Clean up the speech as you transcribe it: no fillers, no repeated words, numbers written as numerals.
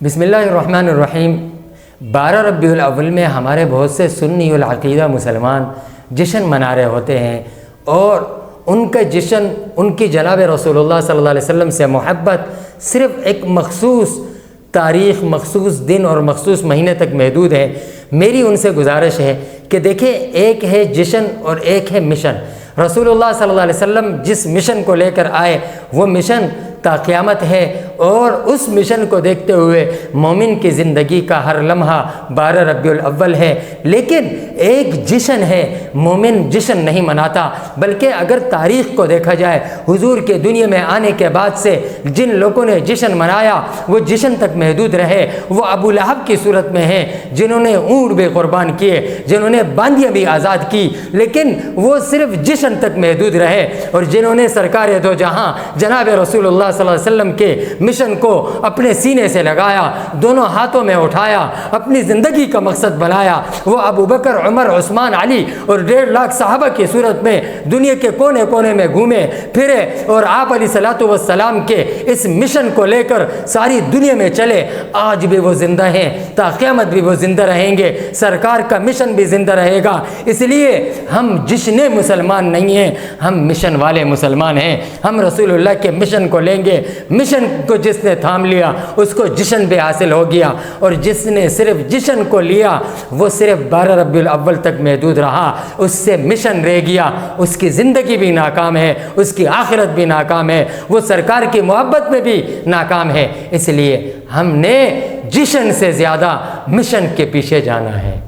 بسم اللہ الرحمن الرحیم۔ 12 ربیع الاول میں ہمارے بہت سے سنی العقیدہ مسلمان جشن منا رہے ہوتے ہیں، اور ان کا جشن ان کی جناب رسول اللہ صلی اللہ علیہ وسلم سے محبت صرف ایک مخصوص تاریخ، مخصوص دن اور مخصوص مہینے تک محدود ہے۔ میری ان سے گزارش ہے کہ دیکھیں، ایک ہے جشن اور ایک ہے مشن۔ رسول اللہ صلی اللہ علیہ وسلم جس مشن کو لے کر آئے وہ مشن تا قیامت ہے، اور اس مشن کو دیکھتے ہوئے مومن کی زندگی کا ہر لمحہ 12 ربیع الاول ہے۔ لیکن ایک جشن ہے، مومن جشن نہیں مناتا، بلکہ اگر تاریخ کو دیکھا جائے، حضور کے دنیا میں آنے کے بعد سے جن لوگوں نے جشن منایا وہ جشن تک محدود رہے۔ وہ ابو لہب کی صورت میں ہیں جنہوں نے اونٹ بھی قربان کیے، جنہوں نے باندیاں بھی آزاد کی، لیکن وہ صرف جشن تک محدود رہے۔ اور جنہوں نے سرکار دو جہاں جناب رسول اللہ صلی اللہ علیہ وسلم کے مشن کو اپنے سینے سے لگایا، دونوں ہاتھوں میں اٹھایا، اپنی زندگی کا مقصد بنایا، وہ ابو بکر، عمر، عثمان، علی اور 1.5 لاکھ صحابہ کی صورت میں دنیا کے کونے کونے میں گھومے پھرے، اور آپ علیہ الصلوۃ والسلام کے اس مشن کو لے کر ساری دنیا میں چلے۔ آج بھی وہ زندہ ہیں، تا قیامت بھی وہ زندہ رہیں گے، سرکار کا مشن بھی زندہ رہے گا۔ اس لیے ہم جشن مسلمان نہیں ہیں، ہم مشن والے مسلمان ہیں۔ ہم رسول اللہ کے مشن کو لیں گے۔ مشن کو جس نے تھام لیا اس کو جشن بھی حاصل ہو گیا، اور جس نے صرف جشن کو لیا وہ صرف 12 ربیع الاول تک محدود رہا، اس سے مشن رہ گیا، اس کی زندگی بھی ناکام ہے، اس کی آخرت بھی ناکام ہے، وہ سرکار کی محبت میں بھی ناکام ہے۔ اس لیے ہم نے جشن سے زیادہ مشن کے پیچھے جانا ہے۔